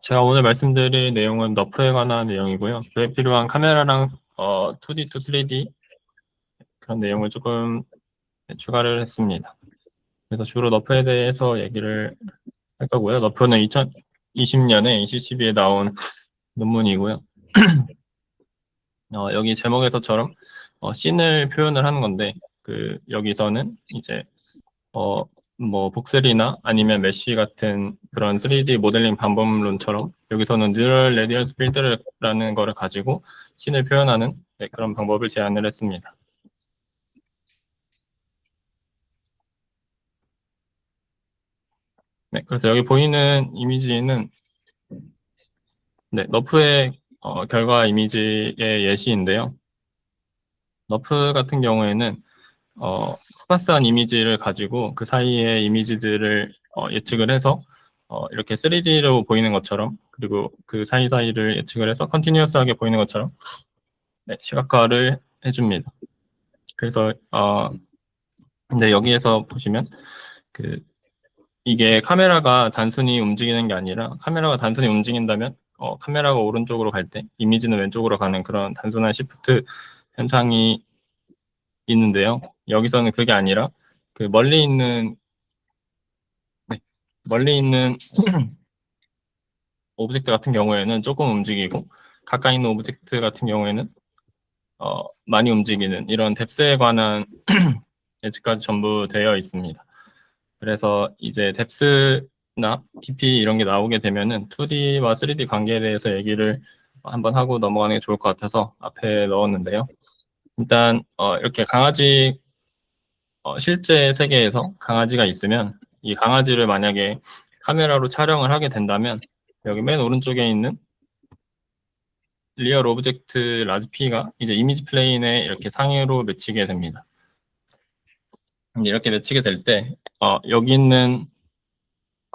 제가 오늘 말씀드릴 내용은 너프에 관한 내용이고요. 그에 필요한 카메라랑 2D to 3D 그런 내용을 조금 추가를 했습니다. 그래서 주로 너프에 대해서 얘기를 할 거고요. 너프는 2020년에 ECCB에 나온 논문이고요. 여기 제목에서처럼 씬을 표현을 하는 건데 여기서는 이제 뭐 복셀이나 아니면 메쉬 같은 그런 3D 모델링 방법론처럼 여기서는 뉴럴 레디언스 필드라는 거를 가지고 씬을 표현하는 그런 방법을 제안을 했습니다. 네, 그래서 여기 보이는 이미지는 너프의 결과 이미지의 예시인데요. 너프 같은 경우에는 스파스한 이미지를 가지고 그 사이의 이미지들을 예측을 해서 이렇게 3D로 보이는 것처럼, 그리고 그 사이사이를 예측을 해서 컨티뉴어스하게 보이는 것처럼 시각화를 해줍니다. 그래서 근데 여기에서 보시면 이게 카메라가 단순히 움직이는 게 아니라, 카메라가 단순히 움직인다면 카메라가 오른쪽으로 갈 때 이미지는 왼쪽으로 가는 그런 단순한 시프트 현상이 있는데요. 여기서는 그게 아니라 멀리 있는 오브젝트 같은 경우에는 조금 움직이고, 가까이 있는 오브젝트 같은 경우에는 많이 움직이는 이런 뎁스에 관한 예측까지 전부 되어 있습니다. 그래서 이제 뎁스나 깊이 이런 게 나오게 되면은 2D와 3D 관계에 대해서 얘기를 한번 하고 넘어가는 게 좋을 것 같아서 앞에 넣었는데요. 일단 이렇게 강아지 실제 세계에서 강아지가 있으면 이 강아지를 만약에 카메라로 촬영을 하게 된다면 여기 맨 오른쪽에 있는 리얼 오브젝트 라지 P가 이제 이미지 플레인에 이렇게 상위로 맺히게 됩니다. 이렇게 맺히게 될 때 여기 있는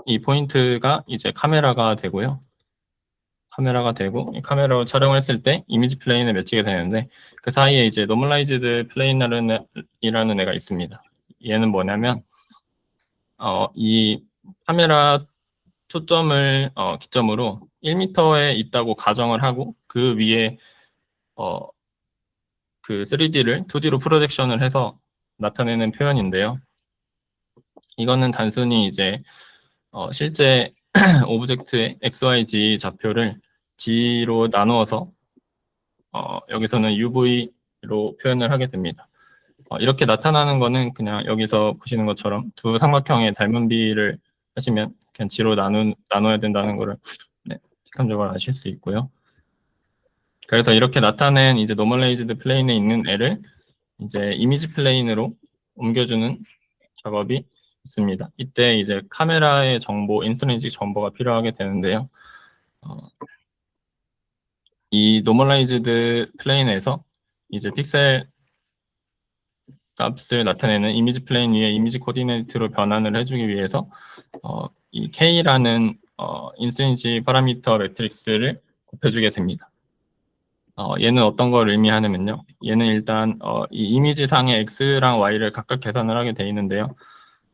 이 포인트가 이제 카메라가 되고요. 카메라가 되고, 이 카메라로 촬영을 했을 때 이미지 플레인에 맺히게 되는데, 그 사이에 이제 노멀라이즈드 플레인이라는 애가 있습니다. 얘는 뭐냐면 이 카메라 초점을 기점으로 1m에 있다고 가정을 하고, 그 위에 그 3D를 2D로 프로젝션을 해서 나타내는 표현인데요. 이거는 단순히 이제 실제 오브젝트의 XYZ 좌표를 G로 나누어서 여기서는 UV로 표현을 하게 됩니다. 이렇게 나타나는 거는 그냥 여기서 보시는 것처럼 두 삼각형의 닮은비를 하시면 그냥 G로 나눠야 된다는 거를 직감적으로 아실 수 있고요. 그래서 이렇게 나타낸 이제 노멀레이즈드 플레인에 있는 애를 이제 이미지 플레인으로 옮겨주는 작업이 있습니다. 이때 이제 카메라의 정보, 인트린식 정보가 필요하게 되는데요. 이 노멀라이즈드 플레인에서 이제 픽셀 값을 나타내는 이미지 플레인 위에 이미지 코디네이트로 변환을 해주기 위해서 이 K라는 인트린식 파라미터 매트릭스를 곱해주게 됩니다. 얘는 어떤 걸 의미하냐면요. 얘는 일단 이 이미지 상의 X랑 Y를 각각 계산을 하게 돼 있는데요.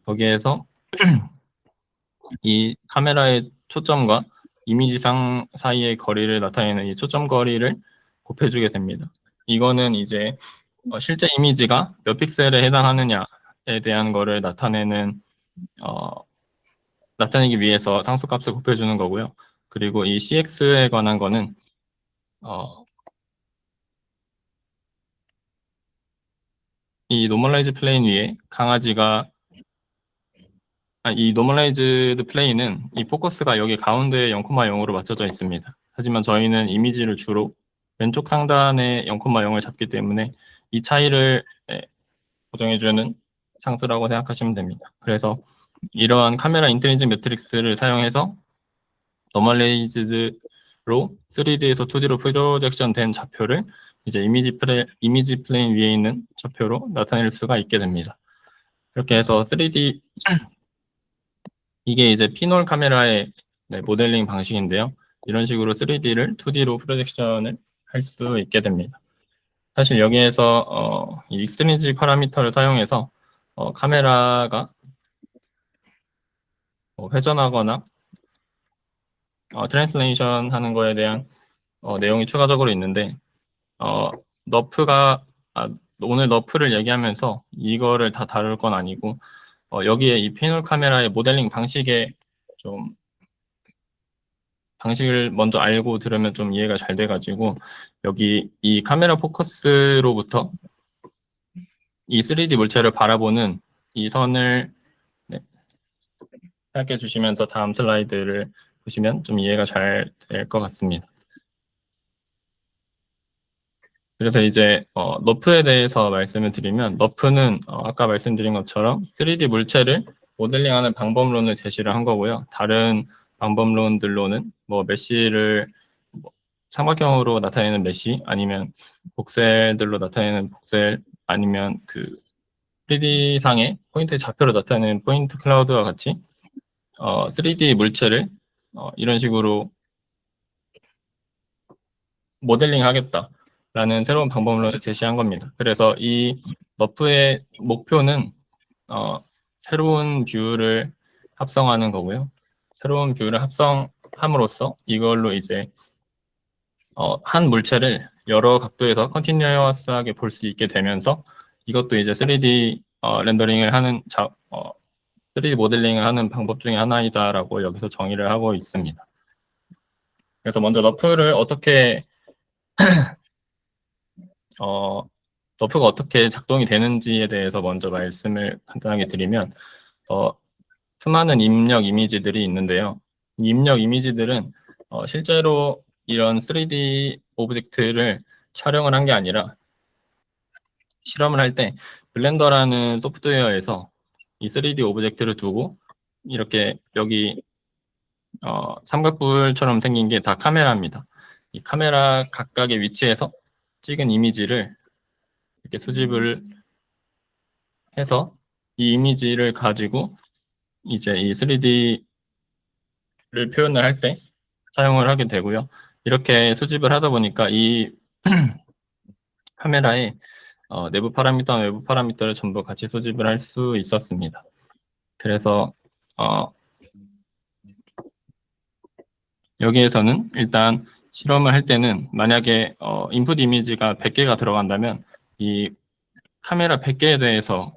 거기에서 이 카메라의 초점과 이미지상 사이의 거리를 나타내는 이 초점 거리를 곱해주게 됩니다. 이거는 이제 실제 이미지가 몇 픽셀에 해당하느냐에 대한 거를 나타내기 위해서 상수값을 곱해주는 거고요. 그리고 이 CX에 관한 거는 이 노멀라이즈 플레인 위에 이 노멀라이즈드 플레인은 이 포커스가 여기 가운데 0,0으로 맞춰져 있습니다. 하지만 저희는 이미지를 주로 왼쪽 상단에 0,0을 잡기 때문에 이 차이를 고정해주는 상수라고 생각하시면 됩니다. 그래서 이러한 카메라 인트린식 매트릭스를 사용해서 노멀레이즈드로 3D에서 2D로 프로젝션 된 좌표를 이제 이미지 플레인 위에 있는 좌표로 나타낼 수가 있게 됩니다. 이렇게 해서 3D 이게 이제 피놀 카메라의 모델링 방식인데요. 이런 식으로 3D를 2D로 프로젝션을 할 수 있게 됩니다. 사실 여기에서 이 익스트린식 파라미터를 사용해서 카메라가 회전하거나 트랜슬레이션 하는 거에 대한 내용이 추가적으로 있는데 오늘 너프를 얘기하면서 이거를 다 다룰 건 아니고 여기에 이 피놀 카메라의 모델링 방식을 먼저 알고 들으면 좀 이해가 잘 돼가지고 여기 이 카메라 포커스로부터 이 3D 물체를 바라보는 이 선을 생각해 주시면서 다음 슬라이드를 보시면 좀 이해가 잘 될 것 같습니다. 그래서 이제 너프에 대해서 말씀을 드리면 너프는 아까 말씀드린 것처럼 3D 물체를 모델링하는 방법론을 제시를 한 거고요. 다른 방법론들로는 뭐 메쉬를 삼각형으로 나타내는 메쉬 아니면 복셀들로 나타내는 복셀 아니면 그 3D상의 포인트 좌표로 나타내는 포인트 클라우드와 같이 3D 물체를 이런 식으로 모델링 하겠다라는 새로운 방법론을 제시한 겁니다. 그래서 이 너프의 목표는 새로운 뷰를 합성하는 거고요. 새로운 뷰를 합성함으로써 이걸로 이제 한 물체를 여러 각도에서 컨티뉴어스하게 볼 수 있게 되면서 이것도 이제 3D 렌더링을 하는 3D 모델링을 하는 방법 중에 하나이다라고 여기서 정의를 하고 있습니다. 그래서 먼저 너프를 너프가 어떻게 작동이 되는지에 대해서 먼저 말씀을 간단하게 드리면 수많은 입력 이미지들이 있는데요. 이 입력 이미지들은 실제로 이런 3D 오브젝트를 촬영을 한 게 아니라 실험을 할 때 블렌더라는 소프트웨어에서 이 3D 오브젝트를 두고 이렇게 여기 삼각뿔처럼 생긴 게 다 카메라입니다. 이 카메라 각각의 위치에서 찍은 이미지를 이렇게 수집을 해서 이 이미지를 가지고 이제 이 3D를 표현을 할 때 사용을 하게 되고요. 이렇게 수집을 하다 보니까 이 카메라의 내부 파라미터와 외부 파라미터를 전부 같이 수집을 할 수 있었습니다. 그래서 여기에서는 일단 실험을 할 때는 만약에 인풋 이미지가 100개가 들어간다면 이 카메라 100개에 대해서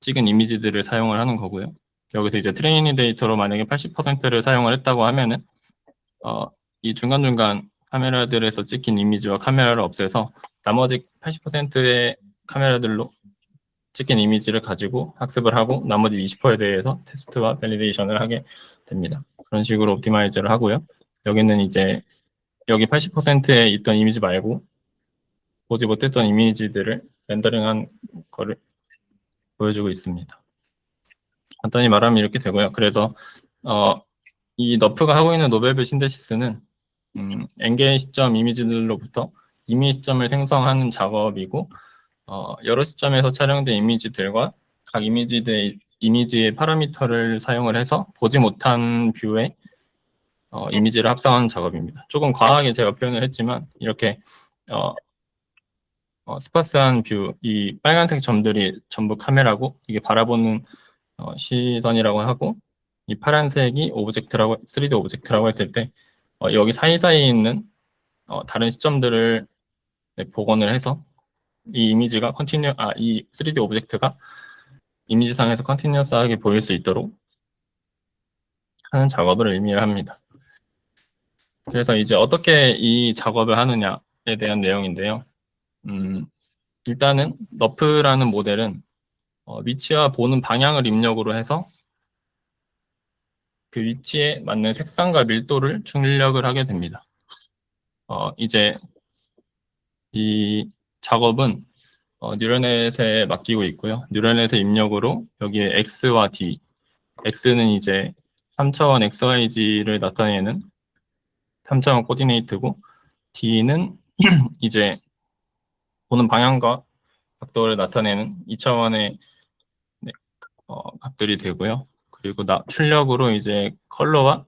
찍은 이미지들을 사용을 하는 거고요. 여기서 이제 트레이닝 데이터로 만약에 80%를 사용을 했다고 하면은 이 중간중간 카메라들에서 찍힌 이미지와 카메라를 없애서 나머지 80%의 카메라들로 찍힌 이미지를 가지고 학습을 하고 나머지 20%에 대해서 테스트와 밸리데이션을 하게 됩니다. 그런 식으로 옵티마이즈를 하고요. 여기는 이제 여기 80%에 있던 이미지 말고 보지 못했던 이미지들을 렌더링한 거를 보여주고 있습니다. 간단히 말하면 이렇게 되고요. 그래서 이 너프가 하고 있는 노벨뷰 신데시스는 n개의 시점 이미지들로부터 이미 시점을 생성하는 작업이고 여러 시점에서 촬영된 이미지들과 각 이미지의 파라미터를 사용을 해서 보지 못한 뷰에 이미지를 합성하는 작업입니다. 조금 과하게 제가 표현을 했지만 이렇게 스파스한 뷰, 이 빨간색 점들이 전부 카메라고 이게 바라보는 시선이라고 하고 이 파란색이 3D 오브젝트라고 했을 때 여기 사이사이에 있는 다른 시점들을 복원을 해서 이 이미지가 이 3D 오브젝트가 이미지상에서 컨티뉴어스하게 보일 수 있도록 하는 작업을 의미를 합니다. 그래서 이제 어떻게 이 작업을 하느냐에 대한 내용인데요. 일단은 너프라는 모델은 위치와 보는 방향을 입력으로 해서 그 위치에 맞는 색상과 밀도를 출력을 하게 됩니다. 이제 이 작업은 뉴럴넷에 맡기고 있고요. 뉴럴넷의 입력으로 여기에 X와 D, X는 이제 3차원 XYZ를 나타내는 3차원 코디네이트고 D는 이제 보는 방향과 각도를 나타내는 2차원의 값들이 되고요. 그리고 출력으로 이제 컬러와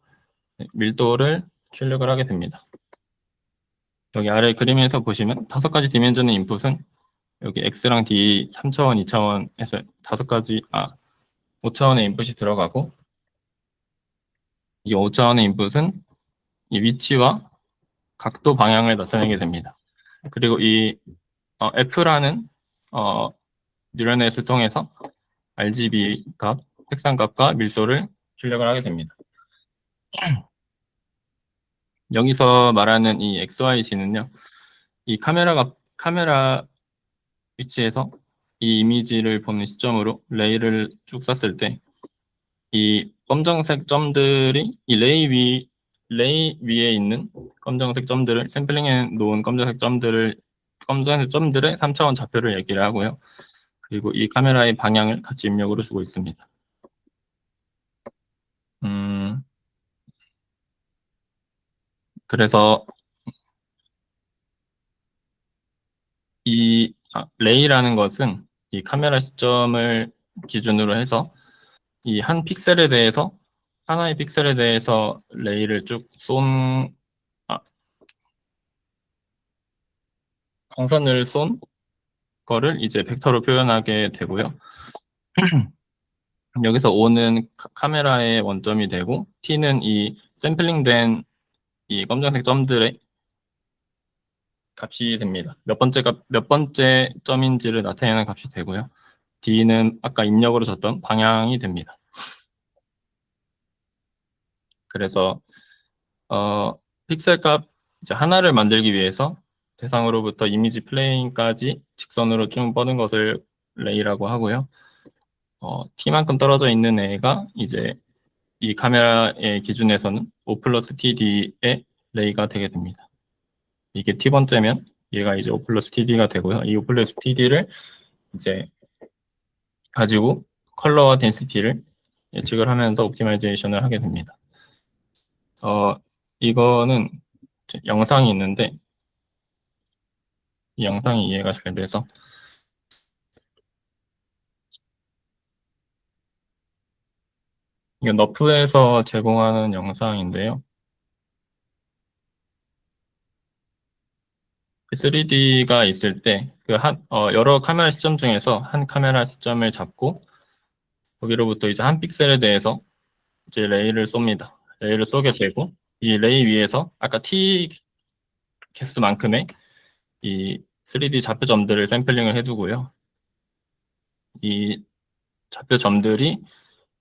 밀도를 출력을 하게 됩니다. 여기 아래 그림에서 보시면 5가지 디멘전의 인풋은 여기 X랑 D 3차원, 2차원에서 5차원의 인풋이 들어가고 이 5차원의 인풋은 이 위치와 각도 방향을 나타내게 됩니다. 그리고 이 F라는 뉴럴넷을 통해서 RGB 값, 색상 값과 밀도를 출력을 하게 됩니다. 여기서 말하는 이 XYZ는요, 이 카메라 위치에서 이 이미지를 보는 시점으로 레이를 쭉 쐈을 때 이 검정색 점들이 이 레이 위에 있는 검정색 점들을 샘플링해 놓은 검정색 점들의 3차원 좌표를 얘기를 하고요. 그리고 이 카메라의 방향을 같이 입력으로 주고 있습니다. 그래서 이 레이라는 것은 이 카메라 시점을 기준으로 해서 이 한 픽셀에 대해서 하나의 픽셀에 대해서 레이를 쭉 광선을 쏜 거를 이제 벡터로 표현하게 되고요. 여기서 O는 카메라의 원점이 되고 T는 이 샘플링된 이 검정색 점들의 값이 됩니다. 몇 번째 점인지를 나타내는 값이 되고요. D는 아까 입력으로 줬던 방향이 됩니다. 그래서 픽셀 값 이제 하나를 만들기 위해서 대상으로부터 이미지 플레인까지 직선으로 쭉 뻗은 것을 레이라고 하고요. T만큼 떨어져 있는 애가 이제 이 카메라의 기준에서는 O 플러스 TD의 레이가 되게 됩니다. 이게 T번째면 얘가 이제 O 플러스 TD가 되고요. 이 O 플러스 TD를 이제 가지고 컬러와 덴시티를 예측을 하면서 옵티마이제이션을 하게 됩니다. 이거는 영상이 있는데 이 영상이 이해가 잘 돼서 이건 너프에서 제공하는 영상인데요. 3D가 있을 때 여러 카메라 시점 중에서 한 카메라 시점을 잡고 거기로부터 이제 한 픽셀에 대해서 이제 레이를 쏩니다. 레이를 쏘게 되고 이 레이 위에서 아까 T 개수만큼의 이 3D 좌표 점들을 샘플링을 해두고요. 이 좌표 점들이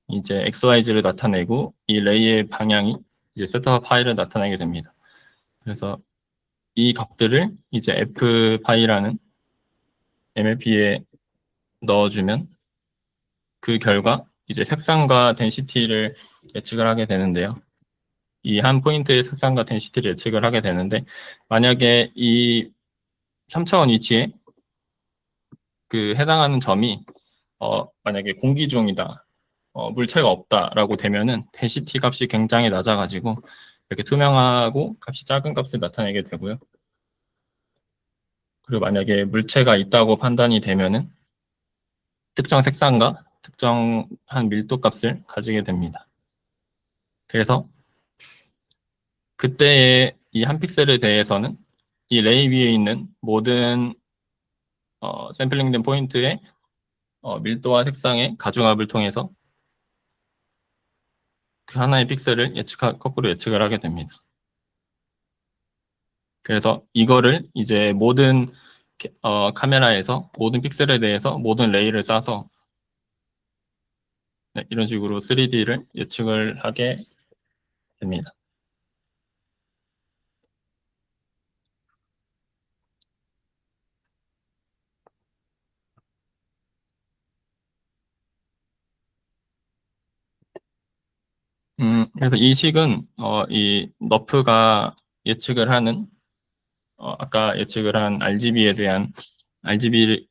이제 XYZ를 나타내고 이 레이의 방향이 이제 셋업 파일을 나타내게 됩니다. 그래서 이 값들을 이제 F 파이라는 MLP에 넣어주면 그 결과 이제 색상과 덴시티를 예측을 하게 되는데요. 이 한 포인트의 색상과 덴시티를 예측을 하게 되는데 만약에 이 3차원 위치에 그 해당하는 점이 만약에 공기 중이다, 물체가 없다라고 되면은 덴시티 값이 굉장히 낮아가지고 이렇게 투명하고 값이 작은 값을 나타내게 되고요. 그리고 만약에 물체가 있다고 판단이 되면은 특정 색상과 특정한 밀도 값을 가지게 됩니다. 그래서 그때의 이 한 픽셀에 대해서는 이 레이 위에 있는 모든 샘플링된 포인트의 밀도와 색상의 가중합을 통해서 그 하나의 픽셀을 거꾸로 예측을 하게 됩니다. 그래서 이거를 이제 모든 카메라에서 모든 픽셀에 대해서 모든 레이를 쏴서 네, 이런 식으로 3D를 예측을 하게 됩니다. 그래서 이 식은 이 너프가 예측을 하는 아까 예측을 한 RGB에 대한 RGB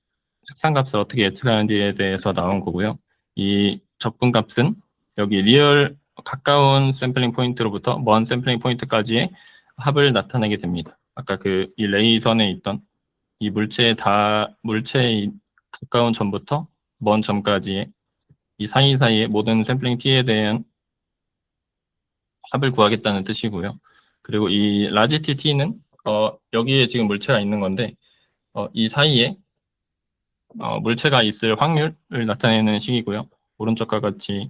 색상값을 어떻게 예측하는지에 대해서 나온 거고요. 이 접근값은 여기 리얼 가까운 샘플링 포인트로부터 먼 샘플링 포인트까지의 합을 나타내게 됩니다. 아까 이 레이선에 있던 이 물체의 가까운 점부터 먼 점까지의 이 사이사이의 모든 샘플링 t에 대한 합을 구하겠다는 뜻이고요. 그리고 이 라지티 t는 여기에 지금 물체가 있는 건데 이 사이에 물체가 있을 확률을 나타내는 식이고요. 오른쪽과 같이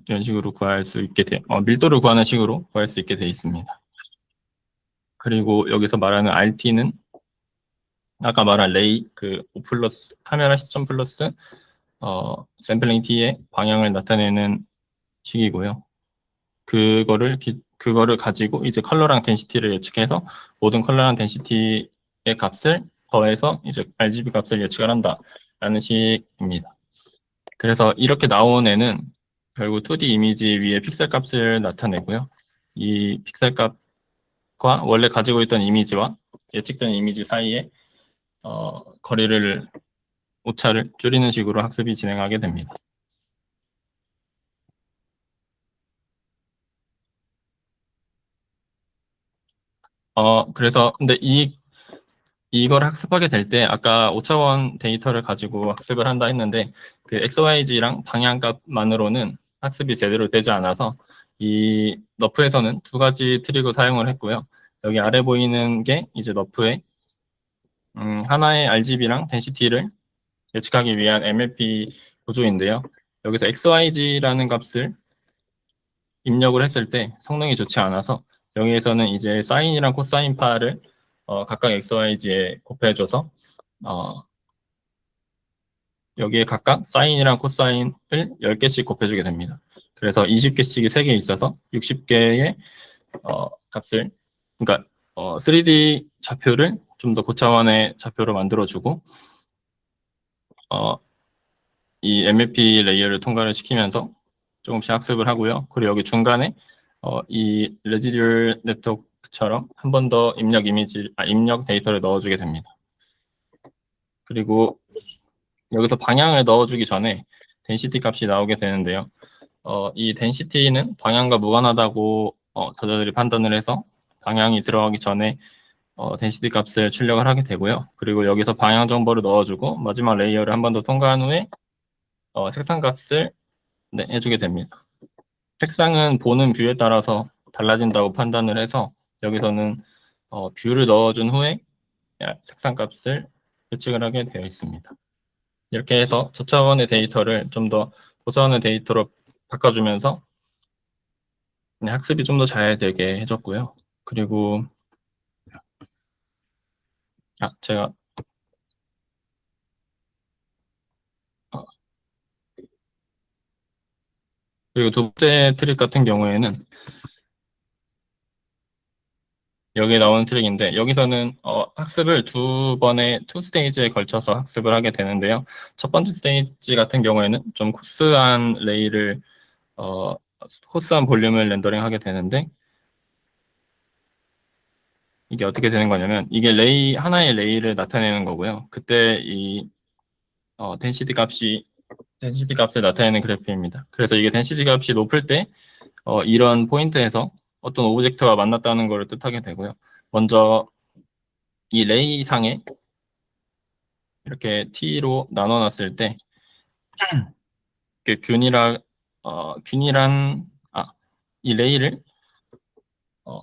이런 식으로 구할 수 있게 밀도를 구하는 식으로 구할 수 있게 되어 있습니다. 그리고 여기서 말하는 RT는 아까 말한 레이, O 플러스, 카메라 시점 플러스, 샘플링 T의 방향을 나타내는 식이고요. 그거를 가지고 이제 컬러랑 덴시티를 예측해서 모든 컬러랑 덴시티의 값을 더해서 이제 RGB 값을 예측을 한다라는 식입니다. 그래서 이렇게 나온 애는 결국 2D 이미지 위에 픽셀 값을 나타내고요. 이 픽셀 값과 원래 가지고 있던 이미지와 예측된 이미지 사이에 거리를 오차를 줄이는 식으로 학습이 진행하게 됩니다. 그래서 근데 이걸 학습하게 될 때 아까 오차원 데이터를 가지고 학습을 한다 했는데 그 XYZ랑 방향값만으로는 학습이 제대로 되지 않아서 이 너프에서는 두 가지 트릭을 사용을 했고요. 여기 아래 보이는 게 이제 너프의 하나의 RGB랑 덴시티를 예측하기 위한 MLP 구조인데요. 여기서 XYZ라는 값을 입력을 했을 때 성능이 좋지 않아서 여기에서는 이제 사인이랑 코사인 파를 각각 XYZ에 곱해줘서 여기에 각각 사인이랑 코사인을 10개씩 곱해주게 됩니다. 그래서 20개씩이 3개 있어서 60개의 값을, 그러니까 3D 좌표를 좀 더 고차원의 좌표로 만들어주고 이 MLP 레이어를 통과를 시키면서 조금씩 학습을 하고요. 그리고 여기 중간에 이 레지듀얼 네트워크처럼 한 번 더 입력 데이터를 넣어주게 됩니다. 그리고 여기서 방향을 넣어주기 전에 덴시티 값이 나오게 되는데요. 이 덴시티는 방향과 무관하다고 저자들이 판단을 해서 방향이 들어가기 전에 덴시티 값을 출력을 하게 되고요. 그리고 여기서 방향 정보를 넣어주고 마지막 레이어를 한 번 더 통과한 후에 색상 값을 해주게 됩니다. 색상은 보는 뷰에 따라서 달라진다고 판단을 해서 여기서는 뷰를 넣어준 후에 색상 값을 예측을 하게 되어 있습니다. 이렇게 해서 저차원의 데이터를 좀 더 고차원의 데이터로 바꿔주면서 학습이 좀 더 잘 되게 해줬고요. 그리고 제가 그리고 두 번째 트릭 같은 경우에는 여기에 나오는 트릭인데 여기서는 학습을 투 스테이지에 걸쳐서 학습을 하게 되는데요. 첫 번째 스테이지 같은 경우에는 좀 코스한 볼륨을 렌더링 하게 되는데 이게 어떻게 되는 거냐면 이게 하나의 레이를 나타내는 거고요. 그때 이 덴시티 값을 나타내는 그래프입니다. 그래서 이게 덴시티 값이 높을 때 이런 포인트에서 어떤 오브젝트와 만났다는 것을 뜻하게 되고요. 먼저 이 레이 상에 이렇게 T로 나눠놨을 때 그 이 레이를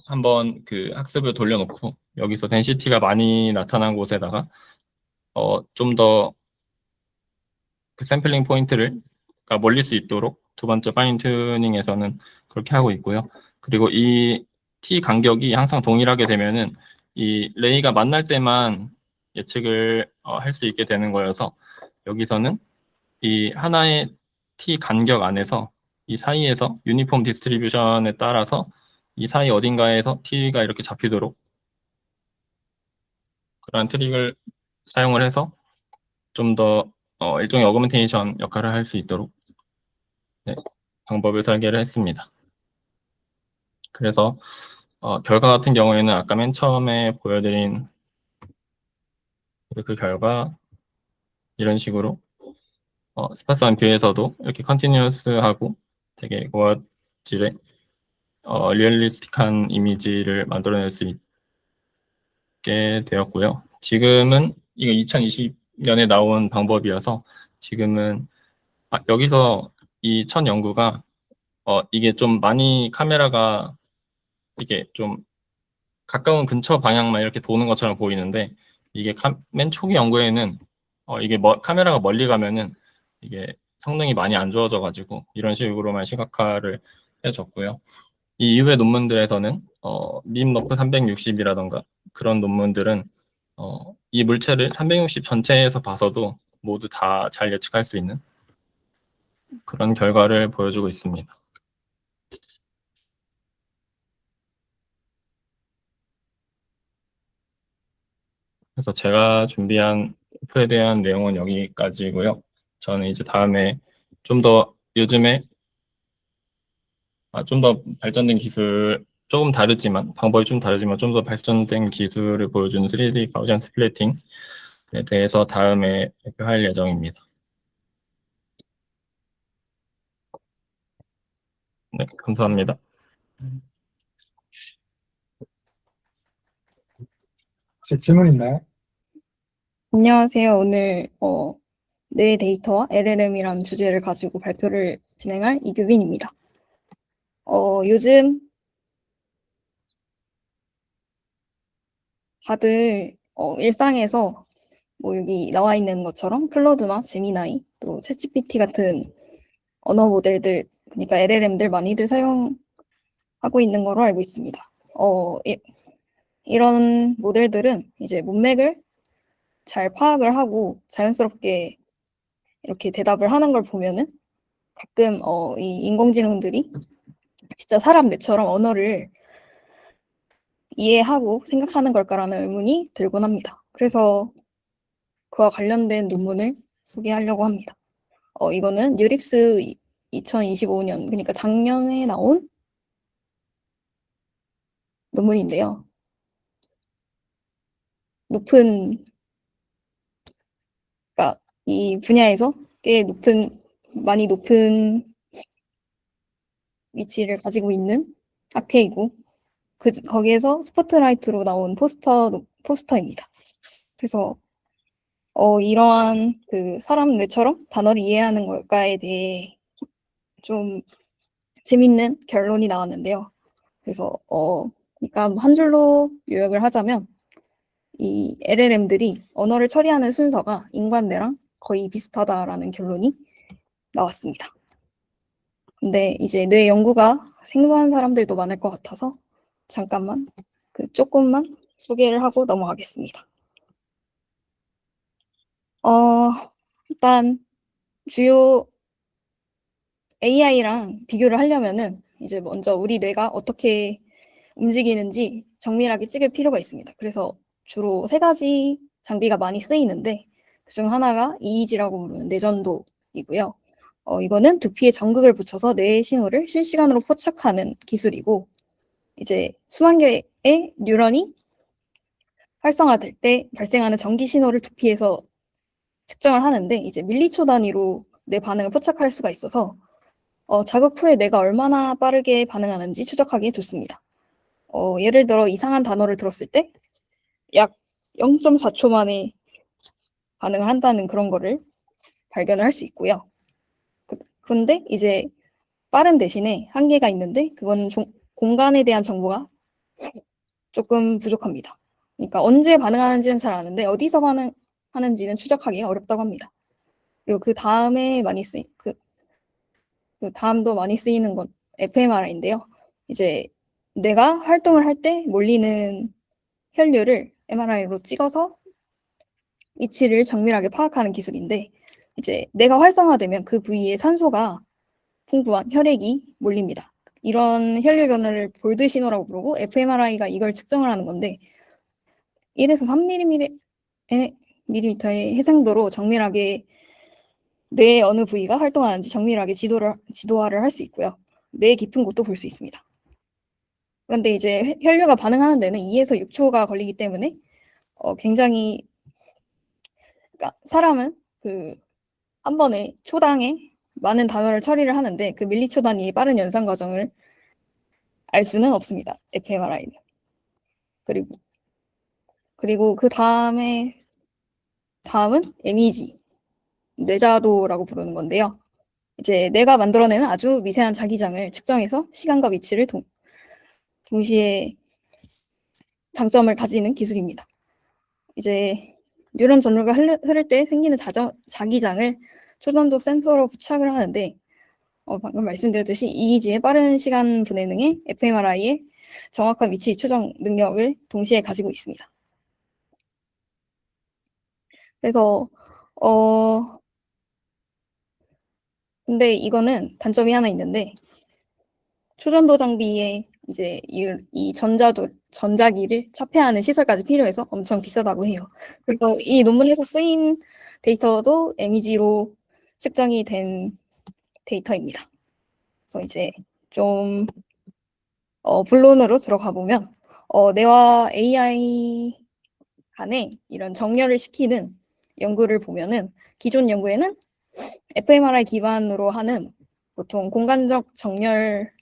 한번 그 학습을 돌려놓고 여기서 덴시티가 많이 나타난 곳에다가 좀 더 그 샘플링 포인트를 몰릴 수 있도록 두 번째 파인 튜닝에서는 그렇게 하고 있고요. 그리고 이 T 간격이 항상 동일하게 되면은 이 레이가 만날 때만 예측을 할 수 있게 되는 거여서 여기서는 이 하나의 T 간격 안에서 이 사이에서 유니폼 디스트리뷰션에 따라서 이 사이 어딘가에서 T가 이렇게 잡히도록 그런 트릭을 사용을 해서 좀 더 일종의 어그멘테이션 역할을 할 수 있도록 방법을 설계를 했습니다. 그래서 결과 같은 경우에는 아까 맨 처음에 보여드린 그 결과 이런 식으로 스파스한 뷰에서도 이렇게 컨티뉴어스하고 되게 고화질의 리얼리스틱한 이미지를 만들어낼 수 있게 되었고요. 지금은 이거 2020년에 나온 방법이어서 지금은 여기서 이 첫 연구가 이게 좀 많이 카메라가 이게 좀 가까운 근처 방향만 이렇게 도는 것처럼 보이는데 이게 맨 초기 연구에는 이게 카메라가 멀리 가면은 이게 성능이 많이 안 좋아져가지고 이런 식으로만 시각화를 해줬고요. 이 이후의 논문들에서는 밈러프 360이라던가 그런 논문들은 이 물체를 360 전체에서 봐서도 모두 다 잘 예측할 수 있는 그런 결과를 보여주고 있습니다. 그래서 제가 준비한 토프에 대한 내용은 여기까지고요. 저는 이제 다음에 좀 더 요즘에 좀 더 발전된 기술, 조금 다르지만 방법이 좀 다르지만 좀 더 발전된 기술을 보여주는 3D 가우지안 스플래팅에 대해서 다음에 발표할 예정입니다. 네, 감사합니다. 혹시 질문 있나요? 안녕하세요. 오늘 뇌 데이터와 LLM이라는 주제를 가지고 발표를 진행할 이규빈입니다. 요즘 다들 일상에서 뭐 여기 나와 있는 것처럼 클로드나 제미나이, 또 챗GPT 같은 언어 모델들, 그러니까 LLM들 많이들 사용하고 있는 거로 알고 있습니다. 이런 모델들은 이제 문맥을 잘 파악을 하고 자연스럽게 이렇게 대답을 하는 걸 보면은 가끔 이 인공지능들이 진짜 사람 뇌처럼 언어를 이해하고 생각하는 걸까라는 의문이 들곤 합니다. 그래서 그와 관련된 논문을 소개하려고 합니다. 이거는 뉴립스 2025년, 그러니까 작년에 나온 논문인데요. 그러니까 이 분야에서 꽤 많이 높은 위치를 가지고 있는 학회이고, 거기에서 스포트라이트로 나온 포스터입니다. 그래서 이러한 그 사람 뇌처럼 단어를 이해하는 걸까에 대해 좀 재밌는 결론이 나왔는데요. 그래서 그러니까 한 줄로 요약을 하자면 이 LLM들이 언어를 처리하는 순서가 인간뇌랑 거의 비슷하다라는 결론이 나왔습니다. 근데 이제 뇌 연구가 생소한 사람들도 많을 것 같아서 잠깐만 조금만 소개를 하고 넘어가겠습니다. 일단 주요 AI랑 비교를 하려면은 이제 먼저 우리 뇌가 어떻게 움직이는지 정밀하게 찍을 필요가 있습니다. 그래서 주로 3가지 장비가 많이 쓰이는데 그중 하나가 EEG라고 부르는 뇌전도이고요. 이거는 두피에 전극을 붙여서 뇌의 신호를 실시간으로 포착하는 기술이고, 이제 수만 개의 뉴런이 활성화될 때 발생하는 전기 신호를 두피에서 측정을 하는데 이제 밀리초 단위로 뇌 반응을 포착할 수가 있어서 자극 후에 뇌가 얼마나 빠르게 반응하는지 추적하기에 좋습니다. 예를 들어 이상한 단어를 들었을 때 약 0.4초 만에 반응을 한다는 그런 거를 발견을 할 수 있고요. 그런데 이제 빠른 대신에 한계가 있는데 그건 공간에 대한 정보가 조금 부족합니다. 그러니까 언제 반응하는지는 잘 아는데 어디서 반응하는지는 추적하기가 어렵다고 합니다. 그리고 그 다음도 많이 쓰이는 건 fMRI인데요. 이제 내가 활동을 할 때 몰리는 혈류를 MRI로 찍어서 위치를 정밀하게 파악하는 기술인데, 이제 뇌가 활성화되면 그 부위에 산소가 풍부한 혈액이 몰립니다. 이런 혈류 변화를 볼드 신호라고 부르고 fMRI가 이걸 측정을 하는 건데 1에서 3mm의 해상도로 정밀하게 뇌의 어느 부위가 활동하는지 정밀하게 지도화를 할 수 있고요. 뇌 깊은 곳도 볼 수 있습니다. 그런데 이제 혈류가 반응하는 데는 2에서 6초가 걸리기 때문에 굉장히, 그러니까 사람은 한 번에 초당에 많은 단어를 처리를 하는데 그 밀리초 단위의 빠른 연산 과정을 알 수는 없습니다. fMRI는. 그리고 그 다음은 MEG, 뇌자도라고 부르는 건데요. 이제 뇌가 만들어내는 아주 미세한 자기장을 측정해서 시간과 위치를 동시에 장점을 가지는 기술입니다. 이제 뉴런 전류가 흐를 때 생기는 자기장을 초전도 센서로 부착을 하는데 방금 말씀드렸듯이 EEG의 빠른 시간 분해 능에 fMRI의 정확한 위치 추정 능력을 동시에 가지고 있습니다. 그래서 근데 이거는 단점이 하나 있는데 초전도 장비에 이제 이 전자기를 차폐하는 시설까지 필요해서 엄청 비싸다고 해요. 그래서 이 논문에서 쓰인 데이터도 MEG로 측정이 된 데이터입니다. 그래서 이제 좀 본론으로 들어가 보면 뇌와 AI 간에 이런 정렬을 시키는 연구를 보면은 기존 연구에는 fMRI 기반으로 하는 보통 공간적 정렬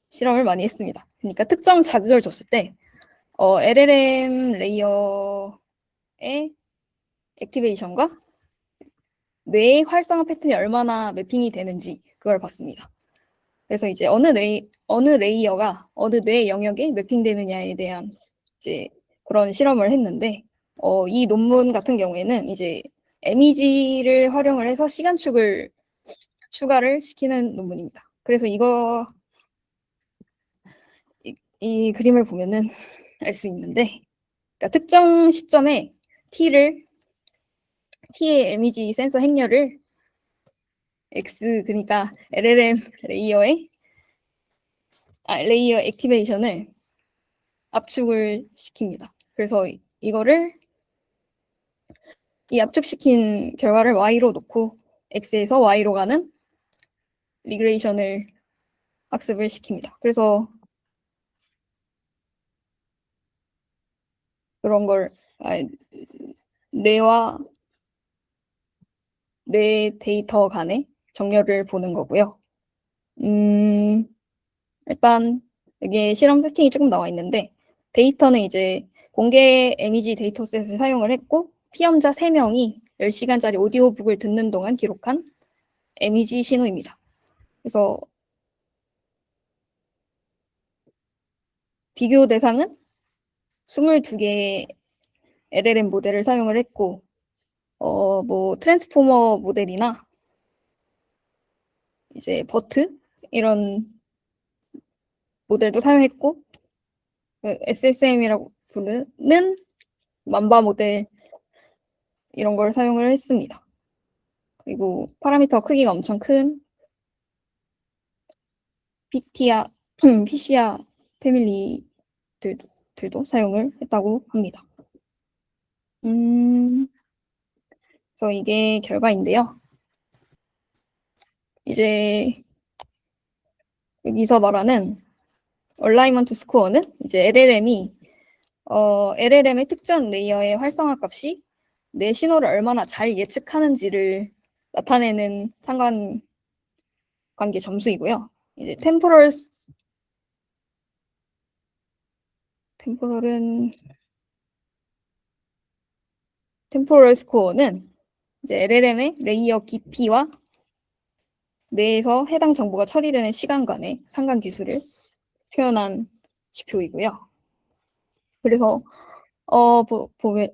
실험을 많이 했습니다. 그러니까 특정 자극을 줬을 때 LLM 레이어의 액티베이션과 뇌의 활성화 패턴이 얼마나 매핑이 되는지 그걸 봤습니다. 그래서 이제 어느 레이어가 어느 뇌 영역에 매핑되느냐에 대한 이제 그런 실험을 했는데 이 논문 같은 경우에는 이제 MEG를 활용을 해서 시간축을 추가를 시키는 논문입니다. 그래서 이 그림을 보면은 알 수 있는데, 그러니까 특정 시점에 T의 MEG 센서 행렬을 X, 그러니까 LLM 레이어 액티베이션을 압축을 시킵니다. 그래서 이 압축시킨 결과를 Y로 놓고 X에서 Y로 가는 리그레이션을 학습을 시킵니다. 그래서 그런 걸 뇌와 뇌 데이터 간의 정렬을 보는 거고요. 일단 여기에 실험 세팅이 조금 나와 있는데 데이터는 이제 공개 MEG 데이터셋을 사용을 했고 피험자 3명이 10시간짜리 오디오북을 듣는 동안 기록한 MEG 신호입니다. 그래서 비교 대상은 22개의 LLM 모델을 사용을 했고 뭐 트랜스포머 모델이나 이제 버트 이런 모델도 사용했고 SSM이라고 부르는 만바 모델 이런 걸 사용을 했습니다. 그리고 파라미터 크기가 엄청 큰 PCA 패밀리들도 사용을 했다고 합니다. 그래서 이게 결과인데요. 이제 여기서 말하는 얼라이먼트 스코어는 이제 LLM의 특정 레이어의 활성화 값이 내 신호를 얼마나 잘 예측하는지를 나타내는 상관관계 점수이고요. 이제 템포럴 스코어는 이제 LLM의 레이어 깊이와 뇌에서 해당 정보가 처리되는 시간 간의 상관계수를 표현한 지표이고요. 그래서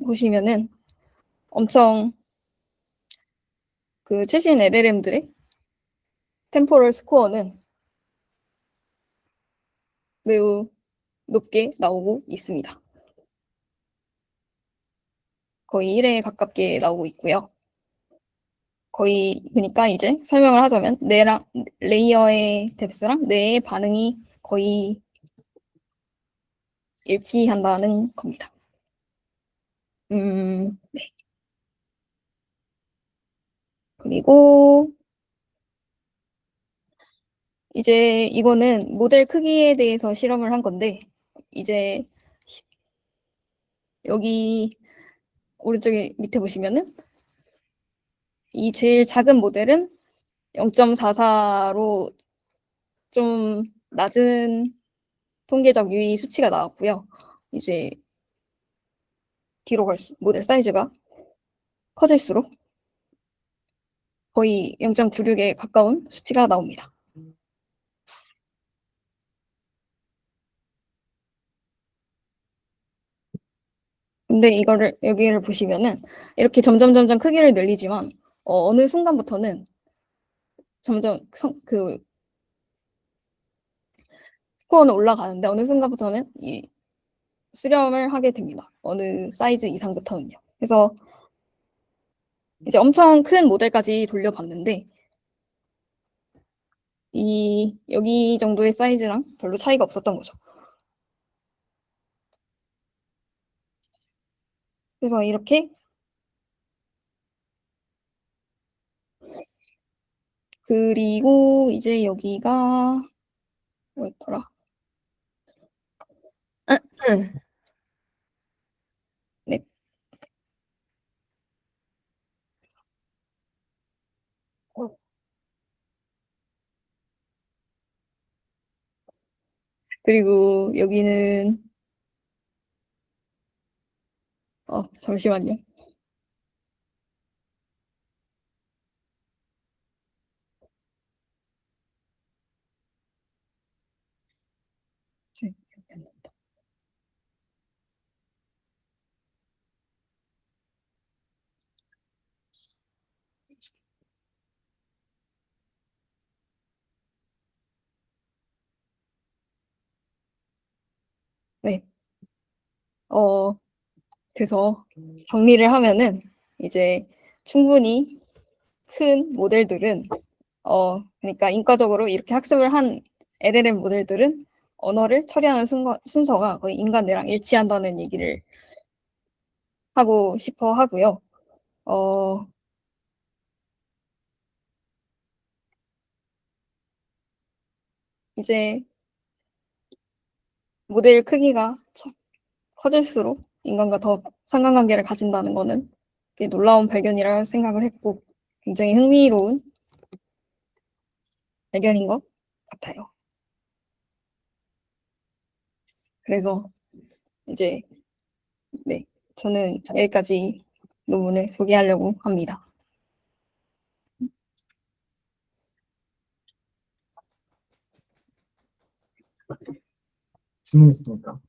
보시면은 엄청 그 최신 LLM들의 템포럴 스코어는 매우 높게 나오고 있습니다. 거의 1에 가깝게 나오고 있고요. 그러니까 이제 설명을 하자면 레이어의 뎁스랑 뇌의 반응이 거의 일치한다는 겁니다. 네. 그리고 이제 이거는 모델 크기에 대해서 실험을 한 건데 이제 여기 오른쪽에 밑에 보시면은 이 제일 작은 모델은 0.44로 좀 낮은 통계적 유의 수치가 나왔고요. 이제 뒤로 갈수록 모델 사이즈가 커질수록 거의 0.96에 가까운 수치가 나옵니다. 근데 여기를 보시면은 이렇게 점점 크기를 늘리지만 어느 순간부터는 점점 스코어는 올라가는데 어느 순간부터는 이 수렴을 하게 됩니다. 어느 사이즈 이상부터는요. 그래서 이제 엄청 큰 모델까지 돌려봤는데 여기 정도의 사이즈랑 별로 차이가 없었던 거죠. 그래서 이렇게 그리고 이제 여기가 뭐였더라? 네. 그리고 여기는 잠시만요. 네. 그래서 정리를 하면은 이제 충분히 큰 모델들은 그러니까 인과적으로 이렇게 학습을 한 LLM 모델들은 언어를 처리하는 순서가 거의 인간 뇌랑 일치한다는 얘기를 하고 싶어 하고요. 이제 모델 크기가 커질수록 인간과 더 상관관계를 가진다는 거는 되게 놀라운 발견이라 생각을 했고 굉장히 흥미로운 발견인 것 같아요. 그래서 이제 네, 저는 여기까지 논문을 소개하려고 합니다. 질문 있습니까?